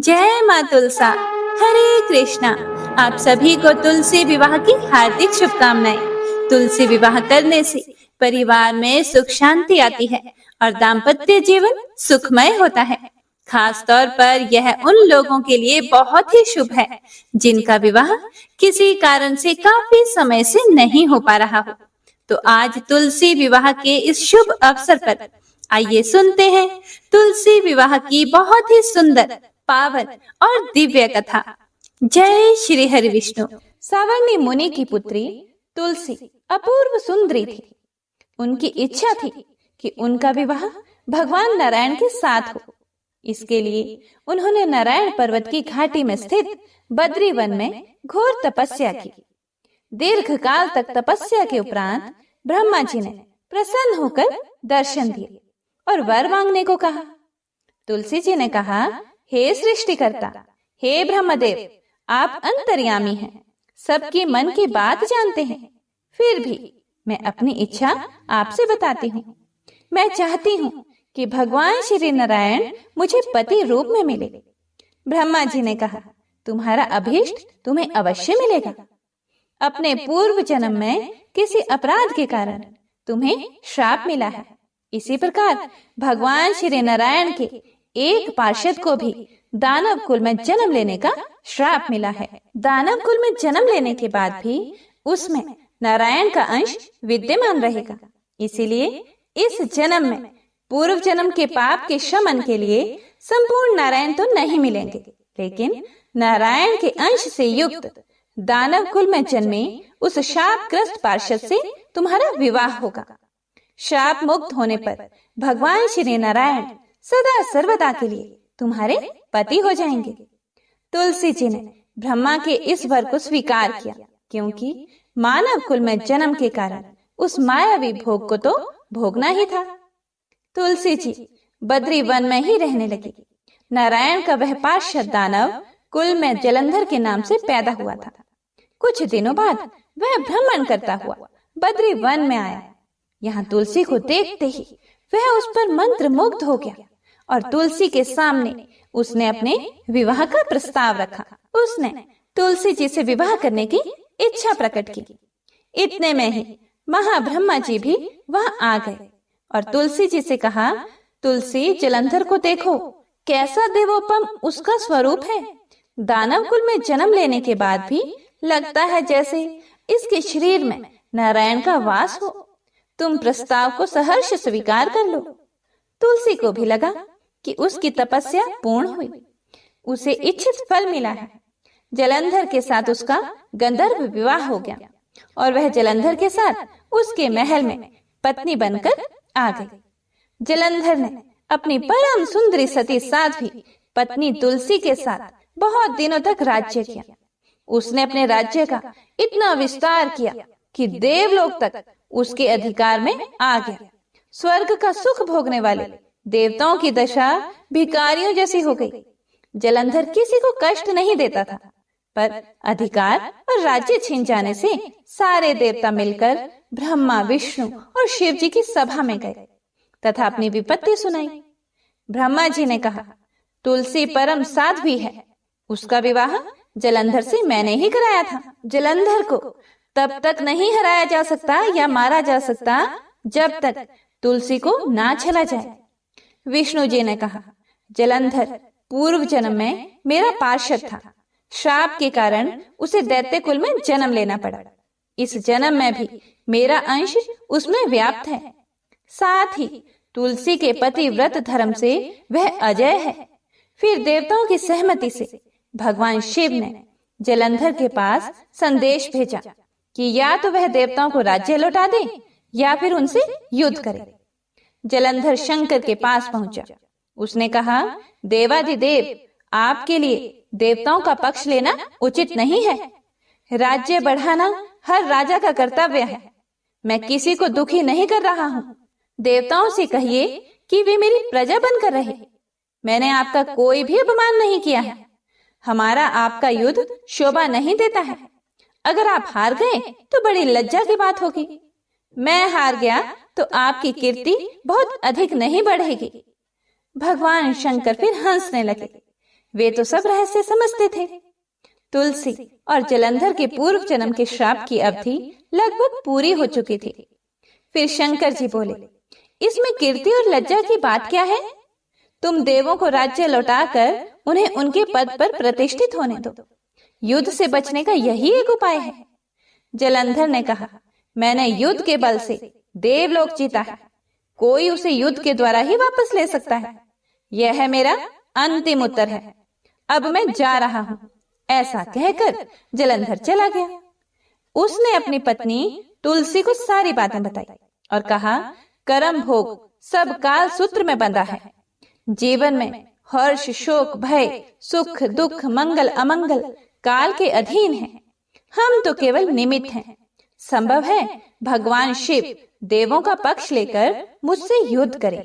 जय माँ तुलसा। हरे कृष्णा। आप सभी को तुलसी विवाह की हार्दिक शुभकामनाएं। तुलसी विवाह करने से परिवार में सुख शांति आती है और दाम्पत्य जीवन सुखमय होता है। खास तौर पर यह उन लोगों के लिए बहुत ही शुभ है जिनका विवाह किसी कारण से काफी समय से नहीं हो पा रहा हो। तो आज तुलसी विवाह के इस शुभ अवसर पर आइए सुनते हैं तुलसी विवाह की बहुत ही सुंदर, पावन और दिव्य कथा। जय श्री हरि विष्णु। सावर्णी मुनि की पुत्री तुलसी अपूर्व सुंदरी थी। उनकी इच्छा थी कि उनका विवाह भगवान नारायण के साथ हो। इसके लिए उन्होंने नारायण पर्वत की घाटी में स्थित बद्री वन में घोर तपस्या की। दीर्घ काल तक तपस्या के उपरांत ब्रह्मा जी ने प्रसन्न होकर दर्शन दिए और वर मांगने को कहा। तुलसी जी ने कहा, हे सृष्टिकर्ता, हे ब्रह्मदेव, आप अंतर्यामी हैं, सबकी मन की बात जानते हैं। फिर भी मैं अपनी इच्छा आपसे बताती हूँ। मैं चाहती हूँ कि भगवान श्री नारायण मुझे पति रूप में मिले। ब्रह्मा जी ने कहा, तुम्हारा अभीष्ट तुम्हें अवश्य मिलेगा। अपने पूर्व जन्म में किसी अपराध के कारण तुम्हें श्राप मिला है। इसी प्रकार भगवान श्री नारायण के एक पार्षद को भी दानव कुल में जन्म लेने का श्राप मिला है। दानव कुल में जन्म लेने के बाद भी उसमें नारायण का अंश विद्यमान रहेगा। इसीलिए इस जन्म में पूर्व जन्म के पाप के शमन के लिए संपूर्ण नारायण तो नहीं मिलेंगे, लेकिन नारायण के अंश से युक्त दानव कुल में जन्मे उस शापग्रस्त पार्षद से तुम्हारा विवाह होगा। शाप मुक्त होने पर भगवान श्री नारायण सदा सर्वदा के लिए तुम्हारे पति हो जाएंगे। तुलसी जी ने ब्रह्मा के इस वर को स्वीकार किया, क्योंकि मानव कुल में जन्म के कारण उस मायावी भोग को तो भोगना ही था। तुलसी जी बद्री वन में ही रहने लगी। नारायण का वह पार्षद दानव कुल में जलंधर के नाम से पैदा हुआ था। कुछ दिनों बाद वह भ्रमण करता हुआ बद्री वन में आया। यहाँ तुलसी को देखते ही वह उस पर मंत्र मुग्ध हो गया और तुलसी के सामने उसने अपने विवाह का प्रस्ताव रखा। उसने तुलसी जी से विवाह करने की इच्छा प्रकट की। इतने में ही महाब्रह्मा जी भी वहां आ गए और तुलसी जी से कहा, तुलसी, जलंधर को देखो, कैसा देवोपम उसका स्वरूप है। दानव कुल में जन्म लेने के बाद भी लगता है जैसे इसके शरीर में नारायण का वास हो। तुम प्रस्ताव को सहर्ष स्वीकार कर लो। तुलसी को भी लगा कि उसकी तपस्या पूर्ण हुई, उसे इच्छित फल मिला है। जलंधर के साथ उसका गंधर्व विवाह हो गया और वह जलंधर के साथ उसके महल में पत्नी बनकर आ गई। जलंधर ने अपनी परम सुंदरी सती साध्वी पत्नी तुलसी के साथ बहुत दिनों तक राज्य किया। उसने अपने राज्य का इतना विस्तार किया कि देवलोक तक उसके अधिकार में आ गया। स्वर्ग का सुख भोगने वाले देवताओं की दशा भिखारियों जैसी हो गई। जलंधर किसी को कष्ट नहीं देता था, पर अधिकार और राज्य छीन जाने से सारे देवता मिलकर ब्रह्मा, विष्णु और शिव जी की सभा में गए तथा अपनी विपत्ति सुनाई। ब्रह्मा जी ने कहा, तुलसी परम साध्वी है, उसका विवाह जलंधर से मैंने ही कराया था। जलंधर को तब तक नहीं हराया जा सकता या मारा जा सकता जब तक तुलसी को ना छला जाए। विष्णु जी ने कहा, जलंधर पूर्व जन्म में मेरा पार्षद था। श्राप के कारण उसे दैत्य कुल में जन्म लेना पड़ा। इस जन्म में भी मेरा अंश उसमें व्याप्त है। साथ ही तुलसी के पति व्रत धर्म से वह अजय है। फिर देवताओं की सहमति से भगवान शिव ने जलंधर के पास संदेश भेजा कि या तो वह देवताओं को राज्य लौटा दे या फिर उनसे युद्ध करे। जलंधर शंकर के पास पहुंचा। उसने कहा, देवाधिदेव, आपके लिए देवताओं का पक्ष लेना उचित नहीं है। राज्य बढ़ाना हर राजा का कर्तव्य है। मैं किसी को दुखी नहीं कर रहा हूँ। देवताओं से कहिए कि वे मेरी प्रजा बनकर रहे। मैंने आपका कोई भी अपमान नहीं किया है। हमारा आपका युद्ध शोभा नहीं देता है। अगर आप हार गए तो बड़ी लज्जा की बात होगी। मैं हार गया तो आपकी कीर्ति बहुत अधिक नहीं बढ़ेगी। भगवान शंकर फिर हंसने लगे। वे तो सब रहस्य समझते थे। तुलसी और जलंधर के पूर्व जन्म के श्राप की अवधि लगभग पूरी हो चुकी थी। फिर शंकर जी बोले, इसमें कीर्ति और लज्जा की बात क्या है? तुम देवों को राज्य लौटाकर उन्हें उनके पद पर प्रतिष्ठित होने दो। युद्ध से बचने का यही एक उपाय है। जलंधर ने कहा, मैंने युद्ध के बल से देवलोक जीता है, कोई उसे युद्ध के द्वारा ही वापस ले सकता है। यह है मेरा अंतिम उत्तर है। अब मैं जा रहा हूं। ऐसा कहकर जलंधर चला गया। उसने अपनी पत्नी तुलसी को सारी बातें बताई और कहा, कर्म भोग सब काल सूत्र में बंधा है। जीवन में हर्ष, शोक, भय, सुख, दुख, मंगल, अमंगल काल के अधीन है। हम तो केवल निमित्त हैं। संभव है भगवान शिव देवों का पक्ष लेकर मुझसे युद्ध करे।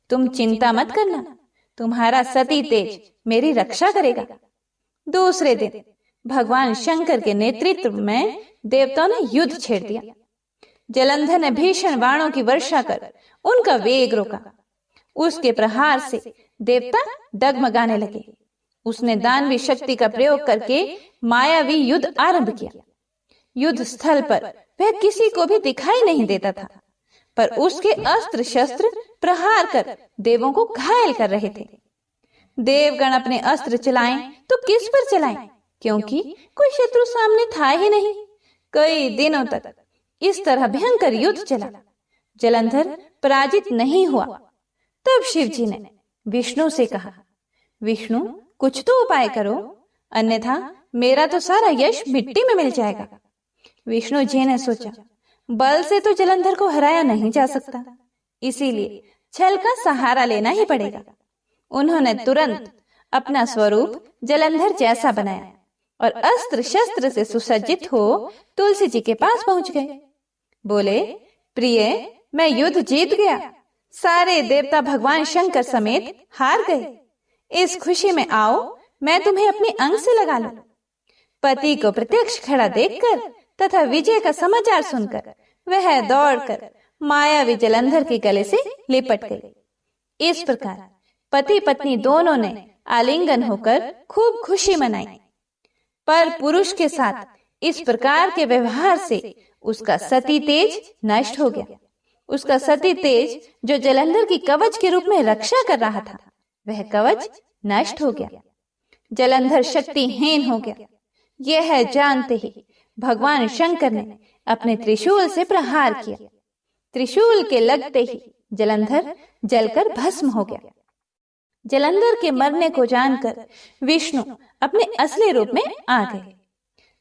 तुम चिंता मत करना, तुम्हारा सती तेज मेरी रक्षा करेगा। दूसरे दिन भगवान शंकर के नेतृत्व में देवताओं ने युद्ध छेड़ दिया। जलंधर ने भीषण बाणों की वर्षा कर उनका वेग रोका। उसके प्रहार से देवता डगमगाने लगे। उसने दानवी शक्ति का प्रयोग करके मायावी युद्ध आरंभ किया। युद्ध स्थल पर वह किसी को भी दिखाई नहीं देता था, पर उसके अस्त्र शस्त्र प्रहार कर देवों को घायल कर रहे थे। देवगण अपने अस्त्र चलाएं तो किस पर चलाएं, क्योंकि कोई शत्रु सामने था ही नहीं। कई दिनों तक इस तरह भयंकर युद्ध चला। जलंधर पराजित नहीं हुआ। तब शिव जी ने विष्णु से कहा, विष्णु कुछ तो उपाय करो, अन्यथा मेरा तो सारा यश मिट्टी में मिल जाएगा। विष्णु जी ने सोचा, बल से तो जलंधर को हराया नहीं जा सकता, इसीलिए छल का सहारा लेना ही पड़ेगा। उन्होंने तुरंत अपना स्वरूप जलंधर जैसा बनाया और अस्त्र शस्त्र से सुसज्जित हो तुलसी जी के पास पहुंच गए। बोले, प्रिय, मैं युद्ध जीत गया। सारे देवता भगवान शंकर समेत हार गए। इस खुशी में आओ, मैं तुम्हें अपने अंग से लगा लूं। पति को प्रत्यक्ष खड़ा देखकर तथा विजय का समाचार सुनकर वह दौड़कर मायावी जलंधर के गले से लिपट गई। इस प्रकार पति पत्नी दोनों ने आलिंगन होकर खूब खुशी मनाई। पर पुरुष के साथ इस प्रकार के व्यवहार से उसका सती तेज नष्ट हो गया। उसका सती तेज जो जलंधर की कवच के रूप में रक्षा कर रहा था, वह कवच नष्ट हो गया। जलंधर शक्तिहीन हो गया। यह जानते ही भगवान शंकर ने अपने त्रिशूल से प्रहार किया। त्रिशूल के लगते ही जलंधर जलकर भस्म हो गया। जलंधर के मरने को जानकर विष्णु अपने असली रूप में आ गए।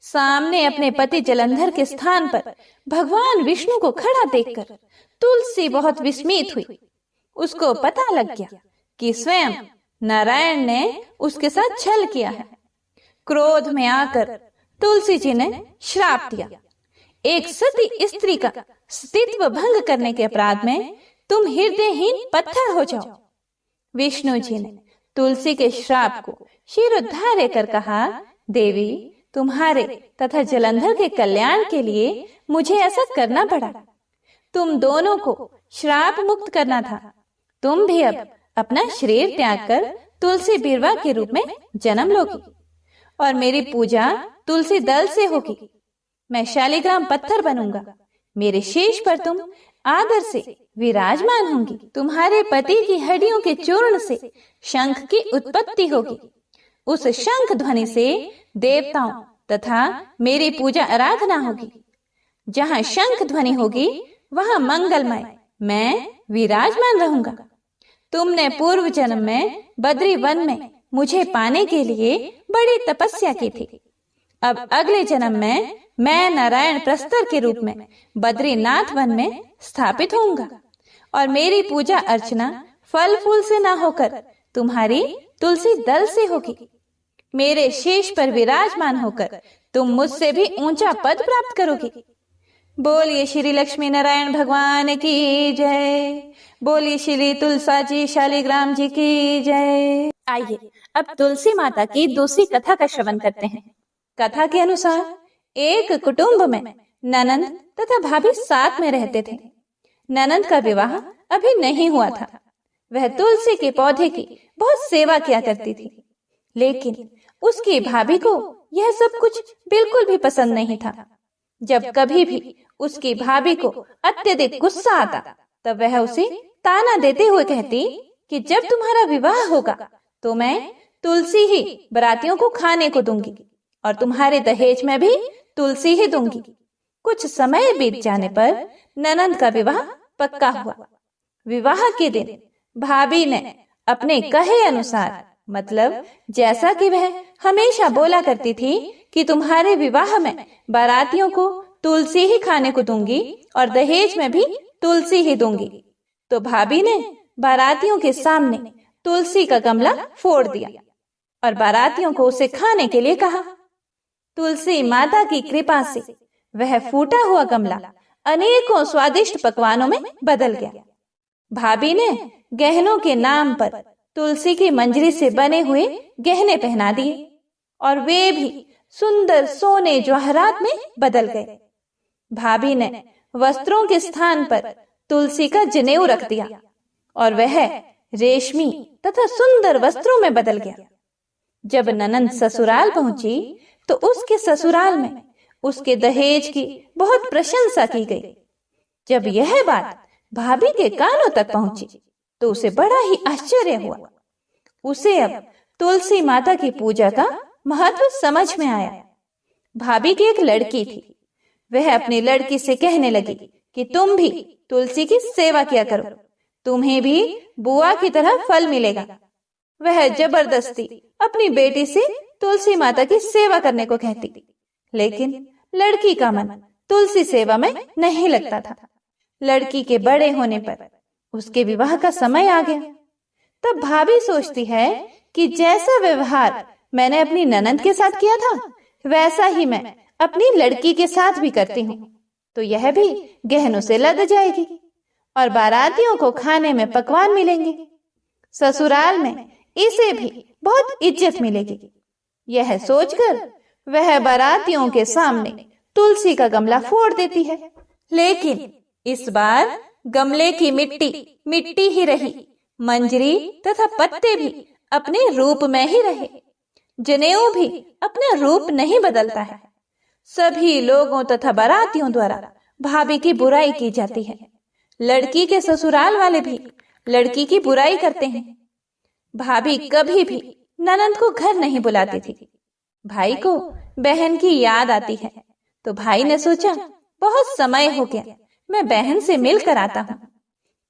सामने अपने पति जलंधर के स्थान पर भगवान विष्णु को खड़ा देखकर तुलसी बहुत विस्मित हुई। उसको पता लग गया कि स्वयं नारायण ने उसके साथ छल किया है। क्रोध में आकर तुलसी जी ने श्राप दिया, एक सती स्त्री का अस्तित्व भंग करने के अपराध में तुम हृदयहीन पत्थर हो जाओ। विष्णु जी ने तुलसी के श्राप को शिरोधार्य कर कहा, देवी, तुम्हारे तथा जलंधर के कल्याण के लिए मुझे ऐसा करना पड़ा। तुम दोनों को श्राप मुक्त करना था। तुम भी अब अपना शरीर त्याग कर तुलसी बिरवा के रूप में जन्म लोगी और मेरी पूजा तुलसी दल से होगी। मैं शालिग्राम पत्थर बनूंगा। मेरे शीश पर तुम आदर से विराजमान होंगी। तुम्हारे पति की हड्डियों के चूर्ण से शंख की उत्पत्ति होगी। उस शंख ध्वनि से देवताओं तथा मेरी पूजा आराधना होगी। जहाँ शंख ध्वनि होगी वहाँ मंगलमय मैं विराजमान रहूंगा। तुमने पूर्व जन्म में बद्री वन में मुझे पाने के लिए बड़ी तपस्या की थी। अब अगले जन्म में मैं नारायण प्रस्तर के रूप में बद्रीनाथ वन में स्थापित होऊंगा और मेरी पूजा अर्चना फल फूल से ना होकर तुम्हारी तुलसी दल से होगी। मेरे शीश पर विराजमान होकर तुम मुझसे भी ऊंचा पद प्राप्त करोगी। बोलिए श्री लक्ष्मी नारायण भगवान की जय। बोलिए श्री तुलसा जी शालिग्राम जी की जय। आइए अब तुलसी माता की दूसरी कथा का श्रवण करते हैं। कथा के अनुसार एक कुटुंब में ननंद तथा भाभी साथ में रहते थे। ननंद का विवाह अभी नहीं हुआ था। वह तुलसी के पौधे की बहुत सेवा किया करती थी। लेकिन उसकी भाभी को यह सब कुछ बिल्कुल भी पसंद नहीं था। जब कभी भी उसकी भाभी को अत्यधिक गुस्सा आता तब वह उसे ताना देते हुए कहती कि जब तुम्हारा विवाह होगा तो मैं तुलसी ही बारातियों को खाने को दूंगी और तुम्हारे दहेज में भी तुलसी ही दूंगी। कुछ समय बीत जाने पर ननंद का विवाह पक्का हुआ। विवाह के दिन भाभी ने अपने कहे अनुसार, मतलब जैसा कि वह हमेशा बोला करती थी कि तुम्हारे विवाह में बारातियों को तुलसी ही खाने को दूंगी और दहेज में भी तुलसी ही दूंगी, तो भाभी ने बारातियों के सामने तुलसी का गमला फोड़ दिया और बारातियों को उसे खाने के लिए कहा। तुलसी माता की कृपा से वह फूटा हुआ गमला अनेकों स्वादिष्ट पकवानों में बदल गया। भाभी ने गहनों के नाम पर तुलसी की मंजरी से बने हुए गहने पहना दिए और वे भी सुंदर सोने जवाहरात में बदल गए। भाभी ने वस्त्रों के स्थान पर तुलसी का जनेऊ रख दिया और वह रेशमी तथा सुंदर वस्त्रों में बदल गया। जब ननंद ससुराल पहुंची तो उसके ससुराल में उसके दहेज की बहुत प्रशंसा की गई। जब यह बात भाभी के कानों तक पहुंची तो उसे बड़ा ही आश्चर्य हुआ। उसे अब तुलसी माता की पूजा का महत्व समझ में आया। भाभी की एक लड़की थी। वह अपनी लड़की से कहने लगी कि तुम भी तुलसी की सेवा किया करो, तुम्हें भी बुआ की तरह फल मिलेगा। वह जबरदस्ती अपनी बेटी से तुलसी माता की सेवा करने को कहती, लेकिन लड़की का मन तुलसी सेवा में नहीं लगता था। लड़की के बड़े होने पर उसके विवाह का समय आ गया। तब भाभी सोचती है कि जैसा व्यवहार मैंने अपनी ननंद के साथ किया था वैसा ही मैं अपनी लड़की के साथ भी करती हूँ, तो यह भी गहनों से लद जाएगी और बारातियों को खाने में पकवान मिलेंगे। ससुराल में इसे भी बहुत इज्जत मिलेगी। यह सोचकर वह बारातियों के सामने तुलसी का गमला फोड़ देती है, लेकिन इस बार गमले की मिट्टी मिट्टी ही रही, मंजरी तथा पत्ते भी अपने रूप में ही रहे। जनेऊ भी अपना रूप नहीं बदलता है। सभी लोगों तथा बारातियों द्वारा भाभी की बुराई की जाती है। लड़की के ससुराल वाले भी लड़की की बुराई करते हैं। भाभी कभी भी ननंद को घर नहीं बुलाती थी। भाई को बहन की याद आती है तो भाई ने सोचा बहुत समय हो गया, मैं बहन से मिलकर आता हूँ।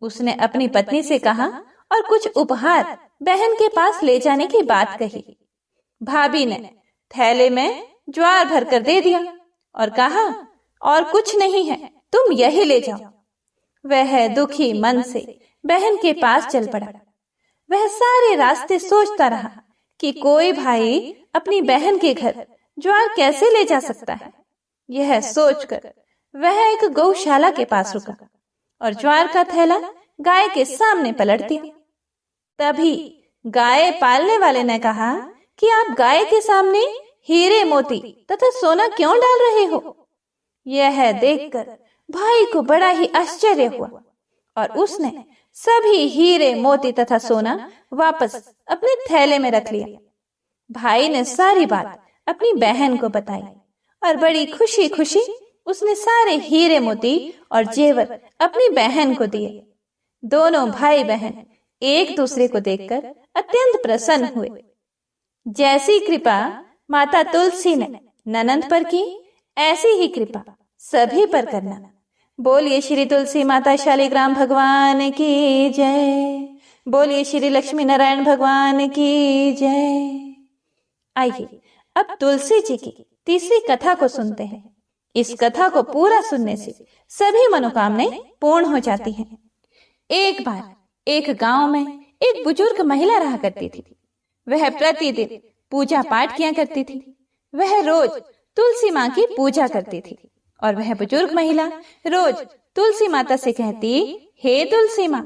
उसने अपनी पत्नी से कहा और कुछ उपहार बहन के पास ले जाने की बात कही। भाभी ने थैले में ज्वार भरकर दे दिया और कहा और कुछ नहीं है, तुम यही ले जाओ। वह दुखी मन से बहन के पास चल पड़ा। वह सारे रास्ते सोचता रहा कि कोई भाई अपनी बहन के घर ज्वार कैसे ले जा सकता है। यह सोचकर वह एक गौशाला के पास रुका और ज्वार का थैला गाय के सामने पलट दिया। तभी गाय पालने वाले ने कहा कि आप गाय के सामने हीरे मोती तथा सोना क्यों डाल रहे हो। यह देखकर भाई को बड़ा ही आश्चर्य हुआ और उसने सभी हीरे मोती तथा सोना वापस अपने थैले में रख लिया। भाई ने सारी बात अपनी बहन को बताई और बड़ी खुशी खुशी उसने सारे हीरे मोती और जेवर अपनी बहन को दिए। दोनों भाई बहन एक दूसरे को देखकर अत्यंत प्रसन्न हुए। जैसी कृपा माता तुलसी ने ननंद पर की, ऐसी ही कृपा सभी पर करना। बोलिए श्री तुलसी माता शालिग्राम भगवान की जय। बोलिए श्री लक्ष्मी नारायण भगवान की जय। आइए अब तुलसी जी की तीसरी कथा को सुनते हैं। इस कथा को पूरा सुनने से सभी मनोकामनाएं पूर्ण हो जाती हैं। एक बार एक गांव में एक बुजुर्ग महिला रहा करती थी। वह प्रतिदिन पूजा पाठ किया करती थी। वह रोज तुलसी माँ की पूजा करती थी और वह बुजुर्ग महिला रोज तुलसी माता से कहती, हे तुलसी माँ,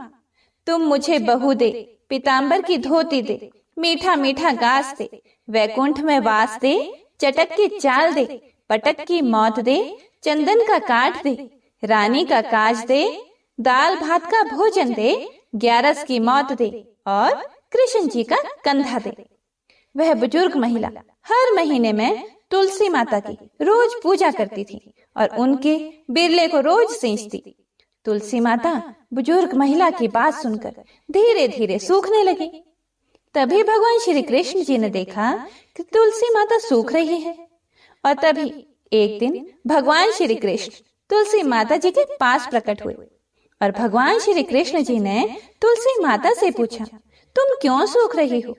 तुम मुझे बहू दे, पीताम्बर की धोती दे, मीठा मीठा घास दे, वैकुंठ में वास दे, चटक की चाल दे, पटक की मौत दे, चंदन का काठ दे, रानी का काज दे, दाल भात का भोजन दे, ग्यारस की मौत दे और कृष्ण जी का कंधा दे। वह बुजुर्ग महिला हर महीने में तुलसी माता की रोज पूजा करती थी और उनके बिरले को रोज सींचती। तुलसी माता बुजुर्ग महिला की बात सुनकर धीरे धीरे सूखने लगी। तभी भगवान श्री कृष्ण जी ने देखा कि तुलसी माता सूख रही है और तभी एक दिन भगवान श्री कृष्ण तुलसी माता जी के पास प्रकट हुए और भगवान श्री कृष्ण जी ने तुलसी माता से पूछा, तुम क्यों सूख रही हो?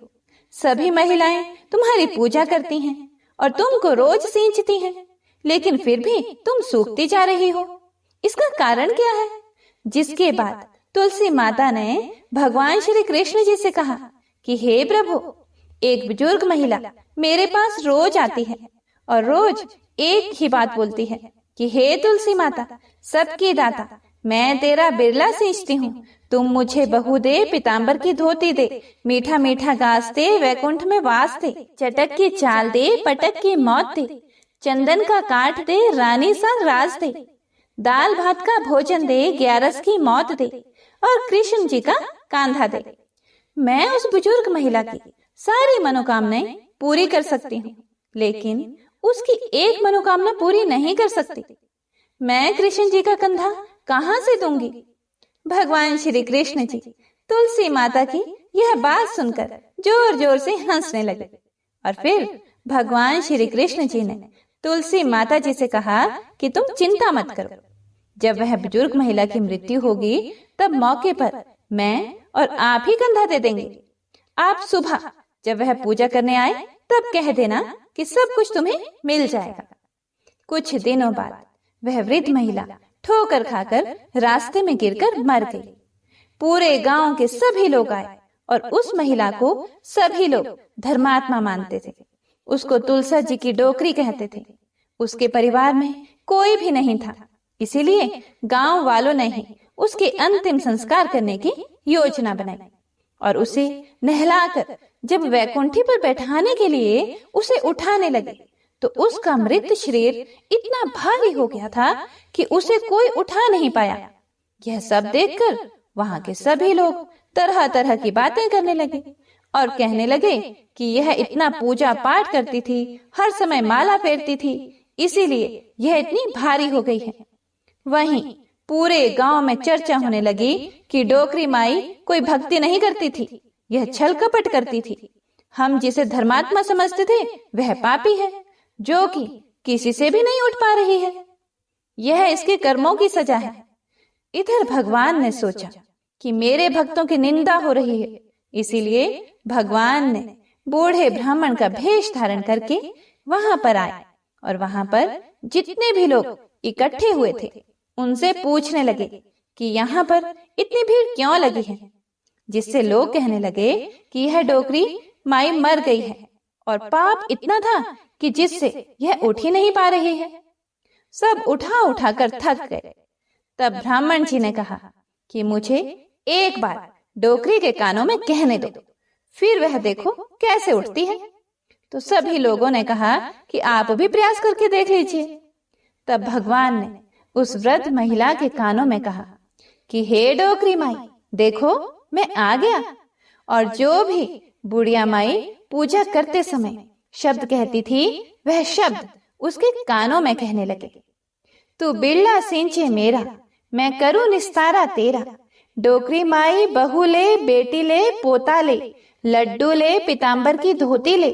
सभी महिलाएं तुम्हारी पूजा करती हैं और तुमको रोज सींचती हैं, लेकिन फिर भी तुम सूखती जा रही हो। इसका कारण क्या है? जिसके बाद तुलसी माता ने भगवान श्री कृष्ण जी से कहा कि हे प्रभु, एक बुजुर्ग महिला मेरे पास रोज आती है और रोज एक ही बात बोलती है कि हे तुलसी माता, सबकी दाता, मैं तेरा बिरला सींचती हूँ, तुम मुझे बहू दे, पीताम्बर की धोती दे, मीठा मीठा घास दे, वैकुंठ में वास दे, चटक की चाल दे, पटक की मौत दे, चंदन का काट दे, रानी सा राज दे, दाल भात का भोजन दे, 11 की मौत दे और कृष्ण जी का कांधा दे। मैं उस बुजुर्ग महिला की सारी मनोकामनाएं पूरी कर सकती हूँ, लेकिन उसकी एक मनोकामना पूरी नहीं कर सकती। मैं कृष्ण जी का कंधा कहाँ से दूंगी? भगवान श्री कृष्ण जी तुलसी माता की यह बात सुनकर जोर जोर से हंसने लगे और फिर भगवान श्री कृष्ण जी ने तुलसी माता जी से कहा कि तुम चिंता मत करो, जब वह बुजुर्ग महिला की मृत्यु होगी तब मौके पर मैं और आप ही कंधा दे देंगे। आप सुबह जब वह पूजा करने आए तब कह देना कि सब कुछ तुम्हें मिल जाएगा। कुछ दिनों बाद वह वृद्ध महिला ठोकर खाकर रास्ते में गिरकर मर गई। पूरे गांव के सभी लोग आए और उस महिला को सभी लोग धर्मात्मा मानते थे। उसको तुलसा जी की डोकरी कहते थे। उसके परिवार में कोई भी नहीं था, इसीलिए गांव वालों ने ही उसके अंतिम संस्कार करने की योजना बनाई और उसे नहलाकर जब वैकुंठी पर बैठाने के लिए उसे उठाने लगे तो उसका मृत शरीर इतना भारी हो गया था कि उसे कोई उठा नहीं पाया। यह सब देखकर वहां के सभी लोग तरह तरह की बातें करने लगे और कहने लगे कि यह इतना पूजा पाठ करती थी, हर समय माला फेरती थी, इसीलिए यह इतनी भारी हो गई है। वहीं पूरे गांव में चर्चा होने लगी कि डोकरी माई कोई भक्ति नहीं करती थी, यह छल कपट करती थी। हम जिसे धर्मात्मा समझते थे वह पापी है, जो कि किसी से भी नहीं उठ पा रही है। यह इसके कर्मों की सजा है। इधर भगवान ने सोचा कि मेरे भक्तों की निंदा हो रही है, इसीलिए भगवान ने बूढ़े ब्राह्मण का भेष धारण करके वहां पर आए और वहां पर जितने भी लोग इकट्ठे हुए थे उनसे पूछने लगे कि यहाँ पर इतनी भीड़ क्यों लगी है, जिससे लोग कहने लगे कि यह डोकरी माई मर गई है और पाप इतना था कि जिससे यह उठ ही नहीं पा रही है। सब उठा उठा कर थक गए। तब ब्राह्मण जी ने कहा कि मुझे एक बार डोकरी के कानों में कहने दो, फिर वह देखो कैसे उठती है। तो सभी लोगों ने कहा कि आप भी प्रयास करके देख लीजिए। तब भगवान ने उस वृद्ध महिला के कानों में कहा कि हे डोकरी माई, देखो मैं आ गया। और जो भी बुढ़िया माई पूजा करते समय शब्द कहती थी वह शब्द उसके कानों में कहने लगे, तू बिरला सींचे मेरा, मैं करूं निस्तारा तेरा। डोकरी माई बहू ले, बेटी ले, पोता ले, लड्डू ले, पीताम्बर की धोती ले,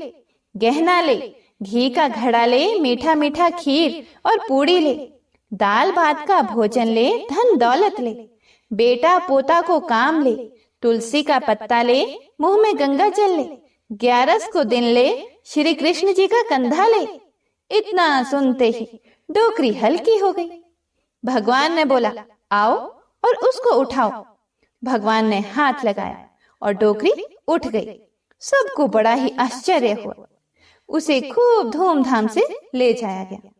गहना ले, घी का घड़ा ले, मीठा मीठा खीर और पूड़ी ले, दाल भात का भोजन ले, धन दौलत ले, बेटा पोता को काम ले, तुलसी का पत्ता ले, मुंह में गंगा जल ले, 11 को दिन ले, श्री कृष्ण जी का कंधा ले। इतना सुनते ही डोकरी हल्की हो गई। भगवान ने बोला, आओ और उसको उठाओ। भगवान ने हाथ लगाया और डोकरी उठ गई। सबको बड़ा ही आश्चर्य हुआ। उसे खूब धूमधाम से ले जाया गया।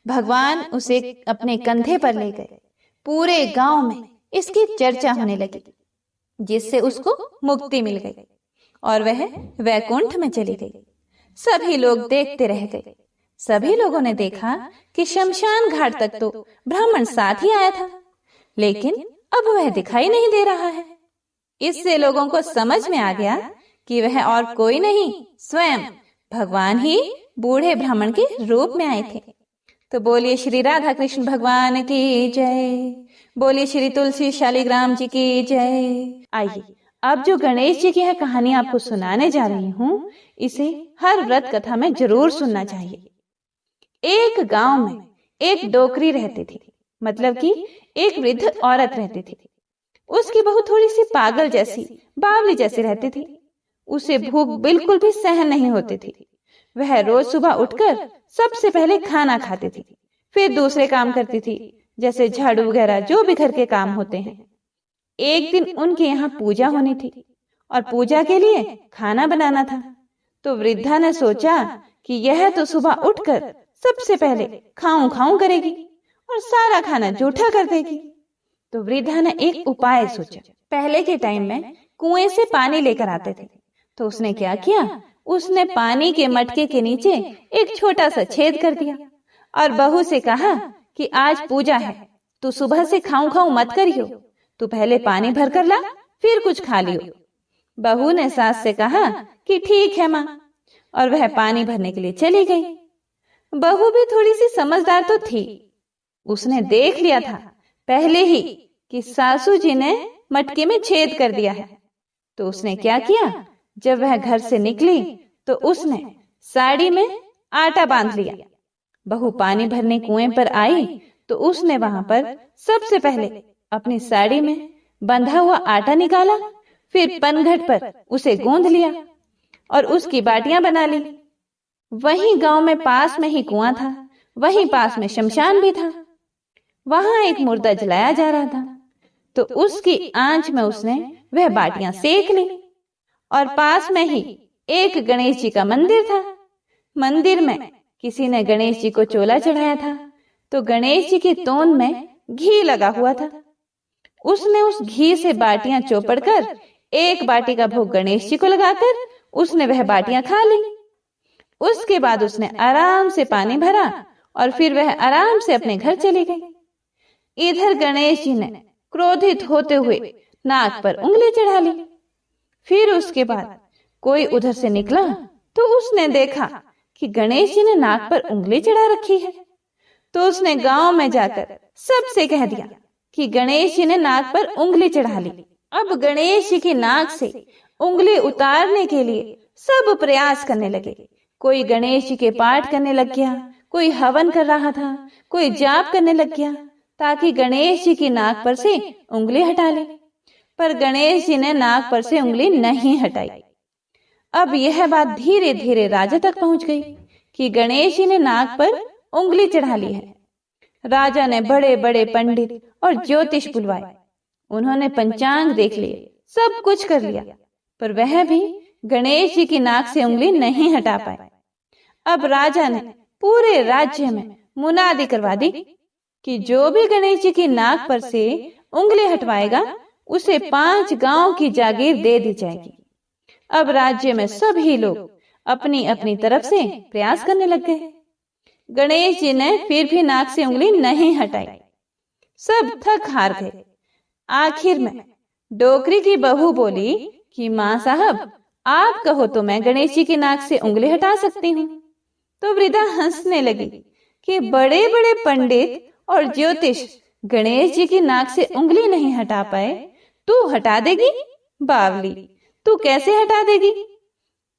भगवान उसे अपने कंधे पर ले गए। पूरे गांव में इसकी चर्चा होने लगी, जिससे उसको मुक्ति मिल गई और वह वैकुंठ में चली गई। सभी लोग देखते रह गए। सभी लोगों ने देखा कि शमशान घाट तक तो ब्राह्मण साथ ही आया था, लेकिन अब वह दिखाई नहीं दे रहा है। इससे लोगों को समझ में आ गया कि वह और कोई नहीं, स्वयं भगवान ही बूढ़े ब्राह्मण के रूप में आए थे। तो बोलिए श्री राधा कृष्ण भगवान की जय, बोलिए श्री तुलसी शालिग्राम जी की जय। आइए अब जो गणेश जी की यह कहानी आपको सुनाने जा रही हूँ, इसे हर व्रत कथा में जरूर सुनना चाहिए। एक गांव में एक डोकरी रहती थी, मतलब कि एक वृद्ध औरत रहती थी। उसकी बहू थोड़ी सी पागल जैसी, बावली जैसी रहती थी। उसे भूख बिल्कुल भी सहन नहीं होती थी। वह रोज सुबह उठकर सबसे पहले खाना खाती थी, फिर दूसरे काम करती थी, जैसे झाड़ू वगैरह जो भी घर के काम होते हैं। एक दिन उनके यहाँ पूजा होनी थी और पूजा के लिए खाना बनाना था। तो वृद्धा ने सोचा कि यह तो सुबह उठकर सबसे पहले खाऊं खाऊं करेगी और सारा खाना जूठा कर देगी। तो वृद्धा ने एक उपाय सोचा। पहले के टाइम में कुएं से पानी लेकर आते थे, तो उसने क्या किया, उसने पानी के मटके के नीचे एक छोटा सा छेद कर दिया और बहू से कहा कि आज पूजा है, तू सुबह से खाऊं खाऊं मत करियो, तू पहले पानी भर कर ला, फिर कुछ खा लियो। बहू ने सास से कहा कि ठीक है माँ, और वह पानी भरने के लिए चली गई। बहू भी थोड़ी सी समझदार तो थी, उसने देख लिया था पहले ही कि सासू जी ने मटके में छेद कर दिया है। तो उसने क्या किया, जब वह घर से निकली तो उसने साड़ी में आटा बांध लिया। बहू पानी भरने कुएं पर आई तो उसने वहां पर सबसे पहले अपनी साड़ी में बंधा हुआ आटा निकाला, फिर पनघट पर उसे गूंद लिया और उसकी बाटियां बना ली। वहीं गांव में पास में ही कुआं था, वहीं पास में शमशान भी था। वहां एक मुर्दा जलाया जा रहा था, तो उसकी आंच में उसने वह बाटियां सेक ली। और पास में ही एक गणेश जी का मंदिर था। मंदिर में किसी ने गणेश जी को चोला चढ़ाया था, तो गणेश जी की तोंद में घी लगा हुआ था। उसने उस घी से बाटियां चौपड़कर एक बाटी का भोग गणेश जी को लगाकर उसने वह बाटियां खा ली। उसके बाद उसने आराम से पानी भरा और फिर वह आराम से अपने घर चली गई। इधर गणेश जी ने क्रोधित होते हुए नाक पर उंगली चढ़ा ली। फिर उसके बाद कोई उधर से निकला तो उसने देखा कि गणेश जी ने नाक पर उंगली चढ़ा रखी है। तो उसने गांव में जाकर सबसे कह दिया कि गणेश जी ने नाक पर उंगली चढ़ा ली। अब गणेश जी की नाक से उंगली उतारने के लिए सब प्रयास करने लगे। कोई गणेश जी के पाठ करने लग गया, कोई हवन कर रहा था, कोई जाप करने लग गया ताकि गणेश जी की नाक पर से उंगली हटा ले। पर गणेश जी ने नाक पर से उंगली नहीं हटाई। अब यह बात धीरे धीरे राजा तक पहुंच गई कि गणेश जी ने नाक पर उंगली चढ़ा ली है। राजा ने बड़े बड़े पंडित और ज्योतिष बुलवाए। उन्होंने पंचांग देख लिए, सब कुछ कर लिया, पर वह भी गणेश जी की नाक से उंगली नहीं हटा पाए। अब राजा ने पूरे राज्य में मुनादी करवा दी कि जो भी गणेश जी की नाक पर से उंगली हटवाएगा उसे 5 गांव की जागीर दे दी जाएगी। अब राज्य में सभी लोग अपनी अपनी तरफ से प्रयास करने लग गए। गणेश जी ने फिर भी नाक से उंगली नहीं हटाई। सब थक हार गए। आखिर में डोकरी की बहू बोली कि माँ साहब, आप कहो तो मैं गणेश जी की नाक से उंगली हटा सकती हूँ। तो वृद्धा हंसने लगी कि बड़े बड़े पंडित और ज्योतिष गणेश जी की नाक से उंगली नहीं हटा पाए, तू हटा देगी? बावली, तू कैसे हटा देगी?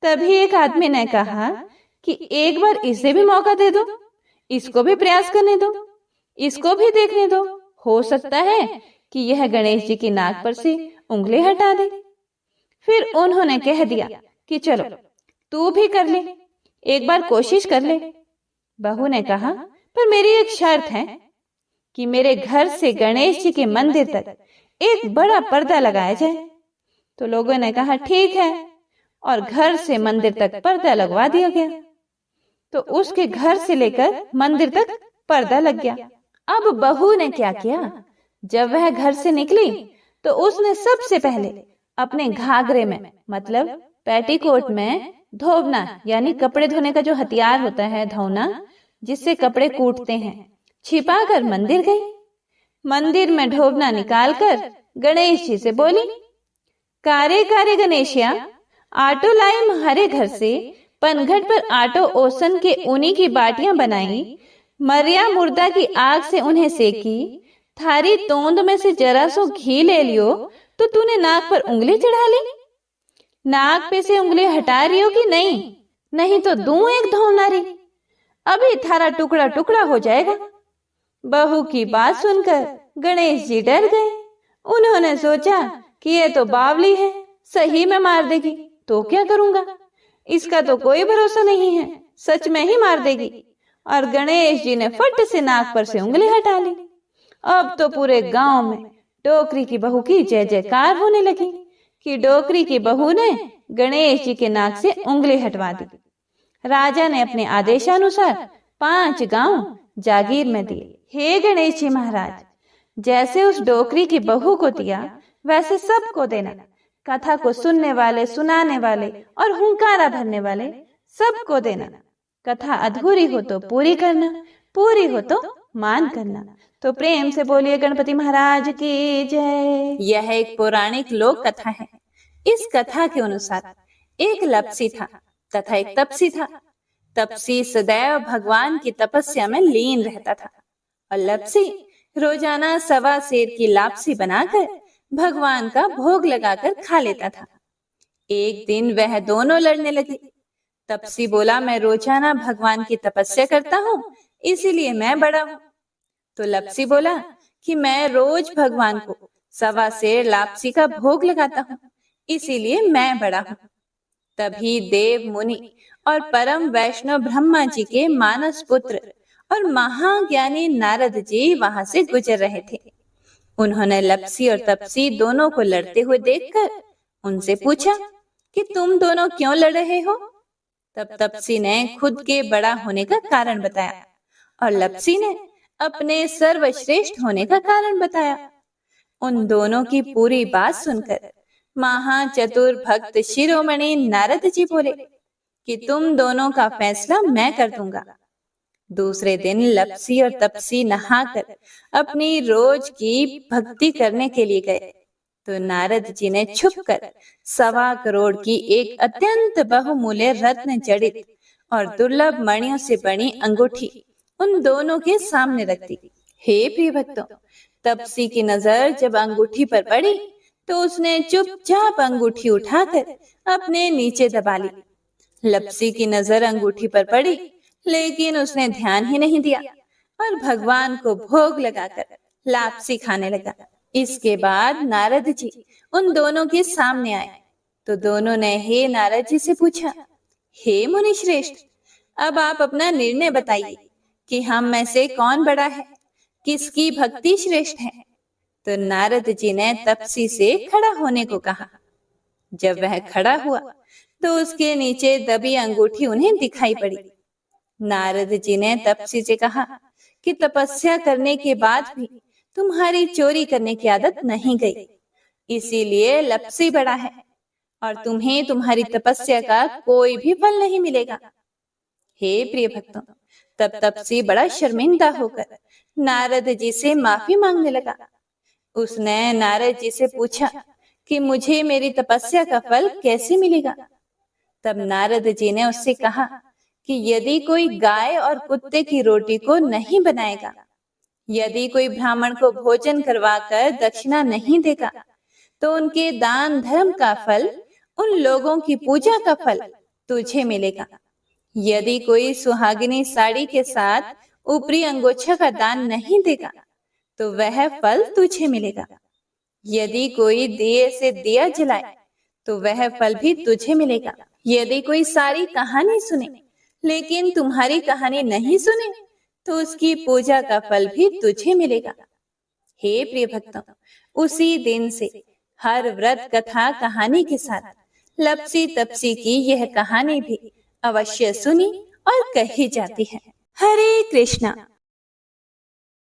तभी एक आदमी ने कहा कि एक बार इसे भी मौका दे दो, इसको भी प्रयास करने दो, इसको भी देखने दो, हो सकता है कि यह गणेश जी की नाक पर से उंगली हटा दे। फिर उन्होंने कह दिया कि चलो तू भी कर ले, एक बार कोशिश कर ले। बहू ने कहा, पर मेरी एक शर्त है कि मेरे घर से गणेश जी के मंदिर तक एक बड़ा पर्दा लगाया जाए। तो लोगों ने कहा ठीक है, और घर से मंदिर तक पर्दा लगवा दिया गया। तो उसके घर से लेकर मंदिर तक पर्दा लग गया। अब बहू ने क्या किया, जब वह घर से निकली तो उसने सबसे पहले अपने घाघरे में, मतलब पेटीकोट में धोबना यानी कपड़े धोने का जो हथियार होता है, धोना, जिससे कपड़े कूटते हैं, छिपा कर मंदिर गई। मंदिर में ढोबना निकालकर गणेश जी से बोली, कारे कारे गणेशिया, आटो लाई म्हारे घर से, पनघट पर आटो ओसन के ऊनी की बाटियां बनाई, मरिया मुर्दा की आग से उन्हें सेकी, थारी तोंद में से जरा सो घी ले लियो तो तूने नाक पर उंगली चढ़ा ली। नाक पे से उंगली हटा रही हो कि नहीं? नहीं तो दूं एक धौनारी, अभी थारा टुकड़ा टुकड़ा हो जाएगा। बहू की बात सुनकर गणेश जी डर गए। उन्होंने सोचा कि ये तो बावली है, सही में मार देगी तो क्या करूंगा, इसका तो कोई भरोसा नहीं है, सच में ही मार देगी। और गणेश जी ने फट से नाक पर से उंगली हटा ली। अब तो पूरे गांव में डोकरी की बहू की जय जयकार होने लगी कि डोकरी की बहू ने गणेश जी के नाक से उंगली हटवा दी। राजा ने अपने आदेशानुसार 5 गांव जागीर में दिए। हे गणेश जी महाराज, जैसे उस डोकरी की बहू को दिया वैसे सबको देना। कथा को सुनने वाले, सुनाने वाले और हुंकारा भरने वाले सबको देना। कथा अधूरी हो तो पूरी करना, पूरी हो तो मान करना। तो प्रेम से बोलिए गणपति महाराज की जय। यह एक पौराणिक लोक कथा है। इस कथा के अनुसार एक लपसी था तथा एक तपसी था। तपसी सदैव भगवान की तपस्या में लीन रहता था और लपसी रोजाना 1.25 सेर की लापसी बनाकर भगवान का भोग लगाकर खा लेता था। एक दिन वह दोनों लड़ने लगे। तपसी बोला, मैं रोजाना भगवान की तपस्या करता हूँ, इसीलिए मैं बड़ा हूँ। तो लपसी बोला कि मैं रोज भगवान को 1.25 सेर लापसी का भोग लगाता हूँ, इसीलिए मैं बड़ा हूँ। तभी देव मुनि और परम वैष्णव ब्रह्मा जी के मानस पुत्र और महाज्ञानी नारद जी वहां से गुजर रहे थे। उन्होंने लपसी और तपसी दोनों को लड़ते हुए देखकर उनसे पूछा कि तुम दोनों क्यों लड़ रहे हो? तब तपसी ने खुद के बड़ा होने का कारण बताया और लपसी ने अपने सर्वश्रेष्ठ होने का कारण बताया। उन दोनों की पूरी बात सुनकर महाचतुर भक्त शिरोमणि नारद जी बोले कि तुम दोनों का फैसला मैं कर दूंगा। दूसरे दिन लपसी और तपसी नहाकर अपनी रोज की भक्ति करने के लिए गए तो नारद जी ने छुपकर 1.25 करोड़ की एक अत्यंत बहुमूल्य रत्न जड़ित और दुर्लभ मणियों से बनी अंगूठी उन दोनों के सामने रख दी। हे प्रिय भक्तों, तपसी की नजर जब अंगूठी पर पड़ी तो उसने चुपचाप अंगूठी उठाकर अपने नीचे दबा ली। लपसी की नजर अंगूठी पर पड़ी लेकिन उसने ध्यान ही नहीं दिया और भगवान को भोग लगाकर लापसी खाने लगा। इसके बाद नारद जी उन दोनों के सामने आए तो दोनों ने हे नारद जी से पूछा, हे मुनि श्रेष्ठ, अब आप अपना निर्णय बताइए कि हम में से कौन बड़ा है, किसकी भक्ति श्रेष्ठ है। तो नारद जी ने तपसी से खड़ा होने को कहा। जब वह खड़ा हुआ तो उसके नीचे दबी अंगूठी उन्हें दिखाई पड़ी। नारद जी ने तपसी से कहा कि तपस्या करने के बाद भी तुम्हारी चोरी करने की आदत नहीं गई, इसीलिए लपसी बड़ा है और तुम्हें तुम्हारी तपस्या का कोई भी फल नहीं मिलेगा। हे प्रिय भक्तों, तब तपसी बड़ा शर्मिंदा होकर नारद जी से माफी मांगने लगा। उसने नारद जी से पूछा कि मुझे मेरी तपस्या का फल कैसे मिलेगा। तब नारद जी ने उससे कहा कि यदि कोई गाय और कुत्ते की रोटी को नहीं बनाएगा, यदि कोई ब्राह्मण को भोजन करवाकर दक्षिणा नहीं देगा, तो उनके दान धर्म का फल, उन लोगों की पूजा का फल तुझे मिलेगा। यदि कोई सुहागिनी साड़ी के साथ ऊपरी अंगोछा का दान नहीं देगा, तो वह फल तुझे मिलेगा। यदि कोई दिए से दिया जलाए, तो वह फल भी तुझे मिलेगा। यदि कोई सारी कहानी सुने लेकिन तुम्हारी कहानी नहीं सुने, तो उसकी पूजा का फल भी तुझे मिलेगा। हे प्रिय भक्तों, उसी दिन से हर व्रत कथा कहानी के साथ लपसी तपसी की यह कहानी भी अवश्य सुनी और कही जाती है। हरे कृष्णा।